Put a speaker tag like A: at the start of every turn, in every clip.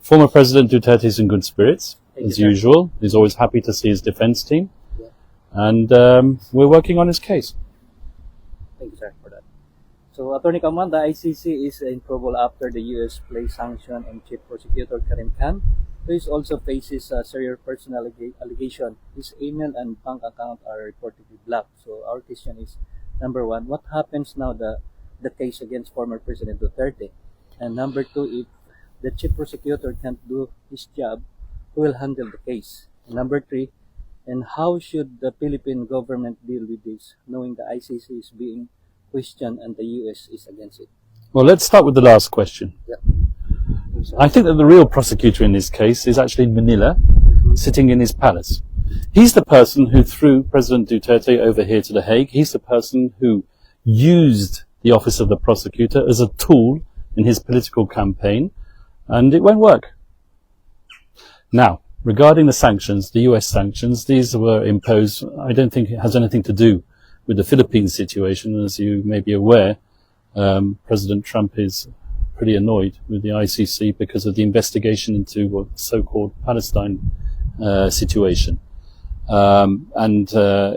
A: Former President Duterte is in good spirits, as usual. He's always happy to see his defense team.
B: Yeah.
A: And we're working on his case.
B: Thank you, sir, for that. So, Attorney Kaufman, the ICC is in trouble after the U.S. placed sanction on Chief Prosecutor Kana, who also faces a serious personal allegation. His email and bank account are reportedly blocked. So, our question is, number one, what happens now the case against former President Duterte? And number two, if the Chief Prosecutor can't do his job, who will handle the case? And number three, and how should the Philippine government deal with this, knowing the ICC is being questioned and the US is against it?
A: Well, let's start with the last question.
B: Yeah.
A: I think that the real prosecutor in this case is actually in Manila, sitting in his palace. He's the person who threw President Duterte over here to The Hague. He's the person who used the office of the prosecutor as a tool in his political campaign, and it won't work. Now, regarding the sanctions, the US sanctions, these were imposed. I don't think it has anything to do with the Philippines situation. As you may be aware, President Trump is pretty annoyed with the ICC because of the investigation into what so-called Palestine situation. And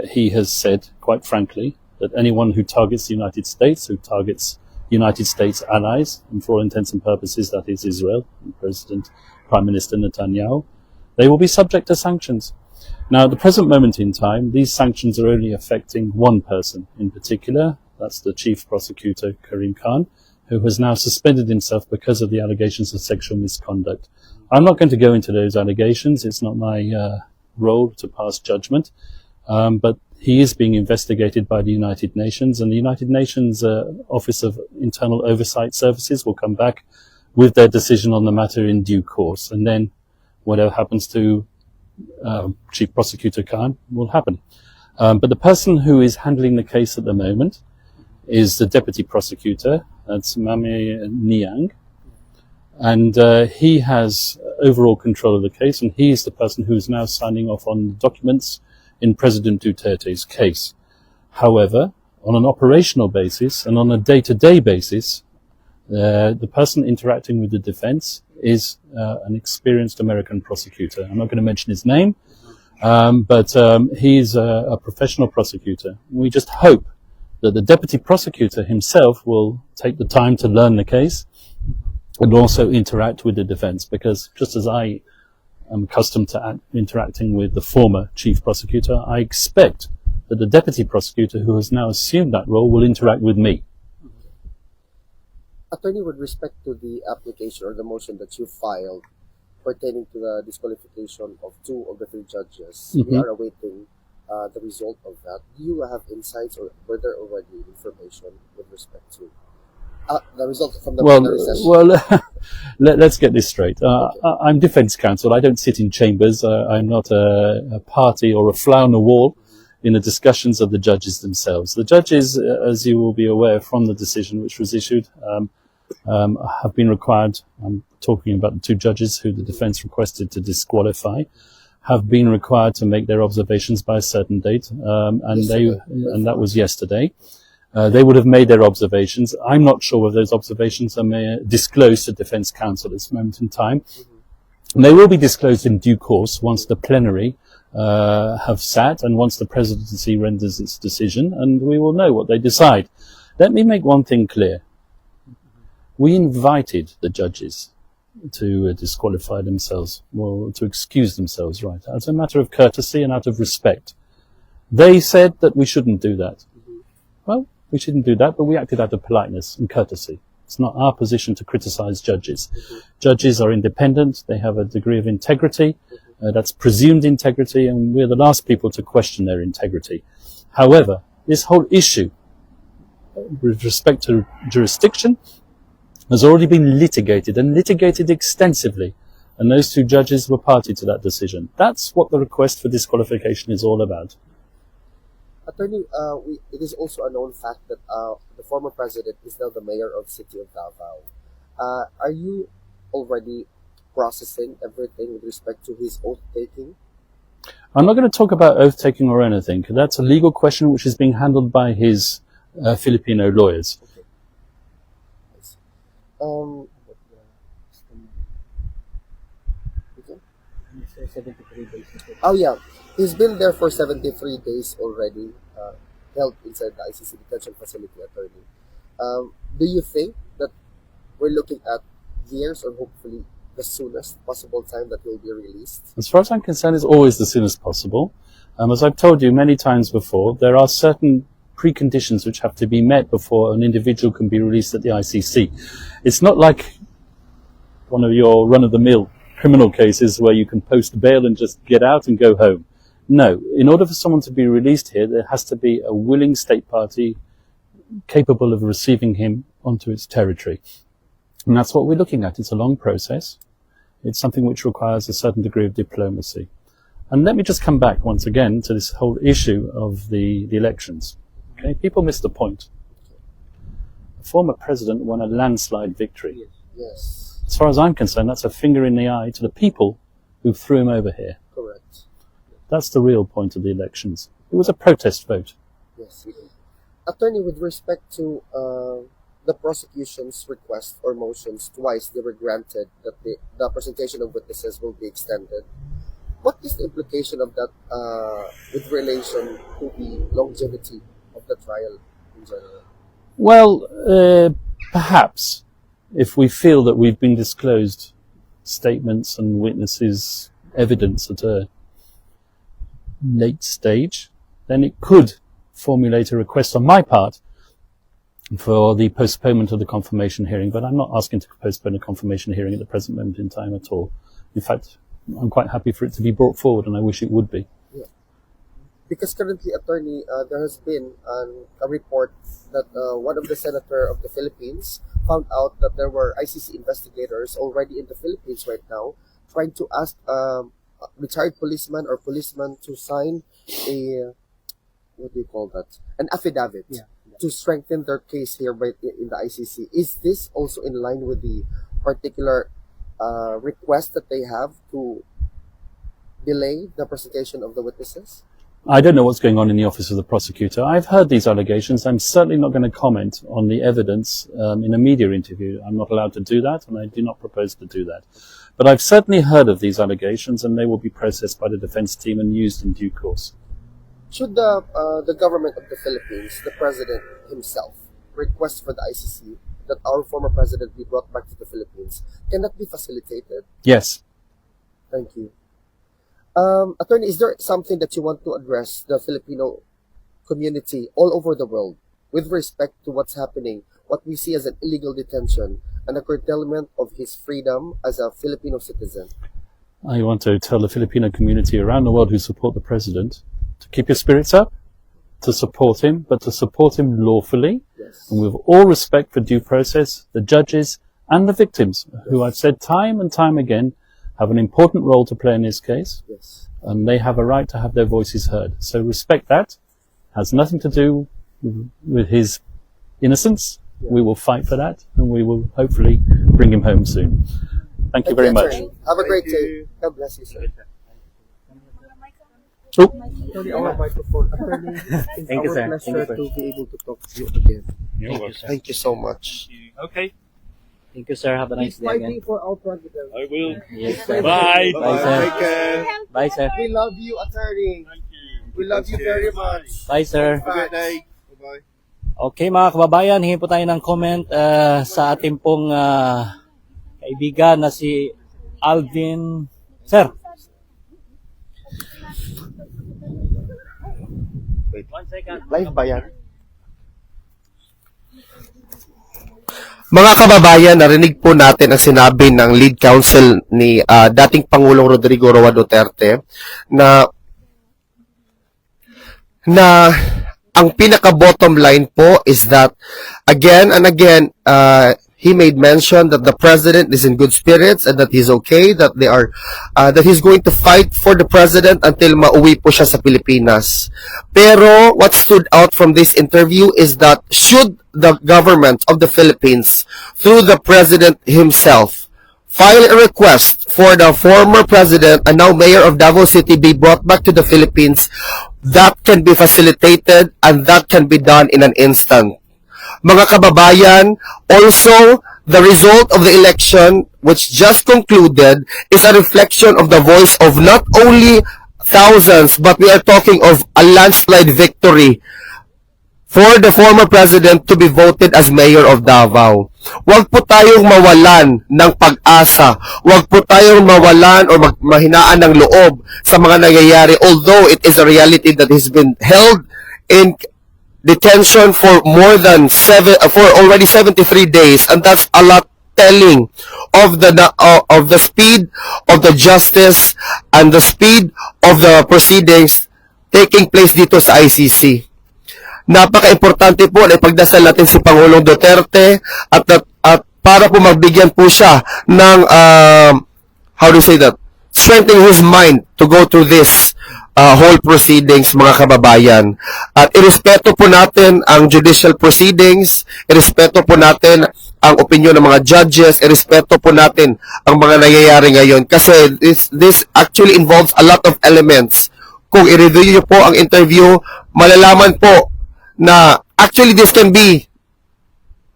A: he has said, quite frankly, that anyone who targets the United States, who targets United States allies, and for all intents and purposes that is Israel, and Prime Minister Netanyahu, they will be subject to sanctions. Now, at the present moment in time, these sanctions are only affecting one person in particular. That's the Chief Prosecutor, Karim Khan, who has now suspended himself because of the allegations of sexual misconduct. I'm not going to go into those allegations. It's not my role to pass judgment. But he is being investigated by the United Nations, and the United Nations Office of Internal Oversight Services will come back with their decision on the matter in due course. And then whatever happens to Chief Prosecutor Khan will happen. But the person who is handling the case at the moment is the Deputy Prosecutor, that's Mame Niang, and he has overall control of the case, and he is the person who is now signing off on documents in President Duterte's case. However, on an operational basis and on a day-to-day basis, the person interacting with the defense is an experienced American prosecutor. I'm not going to mention his name, but he's a professional prosecutor. We just hope that the deputy prosecutor himself will take the time to learn the case and also interact with the defense, because just as I am accustomed to interacting with the former chief prosecutor, I expect that the deputy prosecutor who has now assumed that role will interact with me.
C: Attorney, with respect to the application or the motion that you filed pertaining to the disqualification of 2 of the 3 judges, we are awaiting the result of that. Do you have insights, or were there already information with respect to the result from the plenary session?
A: Well, let's get this straight. I'm defense counsel. I don't sit in chambers. I'm not a party or a fly on the wall in the discussions of the judges themselves. The judges, as you will be aware from the decision which was issued, have been required, I'm talking about the 2 judges who the defense requested to disqualify, have been required to make their observations by a certain date, and that was yesterday. They would have made their observations. I'm not sure whether those observations are disclosed to defense counsel at this moment in time. And they will be disclosed in due course once the plenary have sat and once the presidency renders its decision, and we will know what they decide. Let me make one thing clear. We invited the judges to disqualify themselves, or to excuse themselves, right, as a matter of courtesy and out of respect. They said that we shouldn't do that. Well, we shouldn't do that, but we acted out of politeness and courtesy. It's not our position to criticize judges. Judges are independent. They have a degree of integrity. That's presumed integrity, and we're the last people to question their integrity. However, this whole issue with respect to jurisdiction has already been litigated, and litigated extensively, and those 2 judges were party to that decision. That's what the request for disqualification is all about.
C: Attorney, it is also a known fact that the former president is now the mayor of the city of Davao. Are you already processing everything with respect to his oath-taking?
A: I'm not going to talk about oath-taking or anything. That's a legal question which is being handled by his Filipino lawyers.
C: Okay.
B: It's 73 days.
C: Oh yeah, he's been there for 73 days already, held inside the ICC detention facility, attorney. Do you think that we're looking at years or hopefully the soonest possible time that he'll be released?
A: As far as I'm concerned, it's always the soonest possible. As I've told you many times before, there are certain preconditions which have to be met before an individual can be released at the ICC. It's not like one of your run-of-the-mill criminal cases where you can post bail and just get out and go home. No, in order for someone to be released here, there has to be a willing state party capable of receiving him onto its territory. And that's what we're looking at. It's a long process. It's something which requires a certain degree of diplomacy. And let me just come back once again to this whole issue of the elections. Okay, people miss the point. The former president won a landslide victory.
C: Yes,
A: As far as I'm concerned, that's a finger in the eye to the people who threw him over here.
C: correct.
A: That's the real point of the elections. It was a protest vote.
C: Yes. Attorney, with respect to the prosecution's request or motions, twice they were granted that the presentation of witnesses will be extended. What is the implication of that with relation to the longevity of the trial in general?
A: Well, perhaps if we feel that we've been disclosed statements and witnesses, evidence at a late stage, then it could formulate a request on my part for the postponement of the confirmation hearing. But I'm not asking to postpone a confirmation hearing at the present moment in time at all. In fact, I'm quite happy for it to be brought forward, and I wish it would be.
C: Because currently, attorney, there has been a report that one of the senator of the Philippines found out that there were ICC investigators already in the Philippines right now trying to ask retired policeman or policeman to sign a, what do you call that? An affidavit to strengthen their case here in the ICC. Is this also in line with the particular request that they have to delay the presentation of the witnesses?
A: I don't know what's going on in the office of the prosecutor. I've heard these allegations. I'm certainly not going to comment on the evidence in a media interview. I'm not allowed to do that, and I do not propose to do that. But I've certainly heard of these allegations, and they will be processed by the defense team and used in due course.
C: Should the government of the Philippines, the president himself, request for the ICC that our former president be brought back to the Philippines, can that be facilitated?
A: Yes.
C: Thank you. Attorney, is there something that you want to address the Filipino community all over the world with respect to what's happening, what we see as an illegal detention and a curtailment of his freedom as a Filipino citizen?
A: I want to tell the Filipino community around the world who support the president to keep your spirits up, to support him, but to support him lawfully,
C: Yes.
A: and with all respect for due process, the judges and the victims, who I've said time and time again have an important role to play in this case,
C: Yes.
A: and they have a right to have their voices heard. So respect that. Has nothing to do with his innocence. We will fight for that, and we will hopefully bring him home soon. Thank you very much.
C: Attorney. Have a great day. God bless you, sir.
A: Oh,
C: Attorney, our microphone. Attorney, it's
B: Thank you,
C: our
B: sir.
C: pleasure
B: Thank you, sir.
C: to be able to talk to you again.
D: You're
B: Thank you,
D: welcome.
B: sir.
C: Thank you so much.
D: Okay,
B: Thank you, sir. Have a nice
C: He's
B: day again.
C: fighting for our president.
D: I will.
B: Yes, sir.
D: Bye.
B: Bye, sir.
C: Take care.
B: Bye, sir.
C: We love you, attorney.
D: Thank you.
C: We love you very much.
B: Bye, sir.
C: Have a good day. Bye-bye.
B: Okay, mga kababayan, hingi po tayo ng comment sa ating pong kaibigan na si Alvin. Sir.
C: Wait.
B: 1 second.
C: Live ba yan? Mga kababayan, narinig po natin ang sinabi ng lead counsel ni dating Pangulong Rodrigo Roa Duterte na ang pinaka-bottom line po is that again and again, he made mention that the president is in good spirits and that he's okay, that they are that he's going to fight for the president until mauwi po siya sa Pilipinas. Pero what stood out from this interview is that should the government of the Philippines, through the president himself, file a request for the former president and now mayor of Davao City be brought back to the Philippines, that can be facilitated and that can be done in an instant. Mga kababayan, also, the result of the election, which just concluded, is a reflection of the voice of not only thousands, but we are talking of a landslide victory for the former president to be voted as mayor of Davao. Huwag po tayong mawalan ng pag-asa. Huwag po tayong mawalan o mahinaan ng loob sa mga nangyayari, although it is a reality that he's been held in detention for for already 73 days, and that's a lot telling of the speed of the justice and the speed of the proceedings taking place dito sa ICC. Napaka-importante po na ipagdasal natin si Pangulong Duterte at para po magbigyan po siya ng how do you say that? Strengthening his mind to go through this whole proceedings, mga kababayan. At irespeto po natin ang judicial proceedings, irespeto po natin ang opinion ng mga judges, irespeto po natin ang mga nangyayari ngayon kasi this actually involves a lot of elements. Kung i-review niyo po ang interview, malalaman po na actually this can be,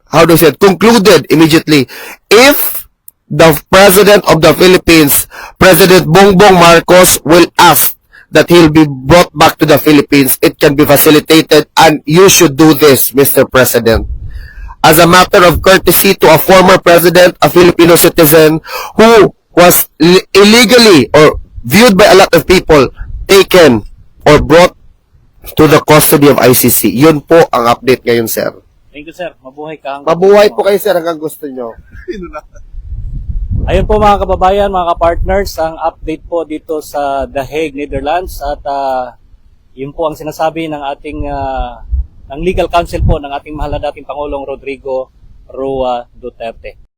C: how do you say it, concluded immediately if the President of the Philippines, President Bongbong Marcos, will ask that he'll be brought back to the Philippines. It can be facilitated, and you should do this, Mr. President. As a matter of courtesy to a former president, a Filipino citizen who was illegally or viewed by a lot of people taken or brought to the custody of ICC. Yun po ang update ngayon, sir.
B: Thank you, sir. Mabuhay ka.
C: Mabuhay po kayo, sir, hanggang gusto nyo.
B: Ayun po mga kababayan, mga ka-partners, ang update po dito sa The Hague, Netherlands, at yun po ang sinasabi ng ating ng legal counsel po ng ating mahal na dating Pangulong Rodrigo Roa Duterte.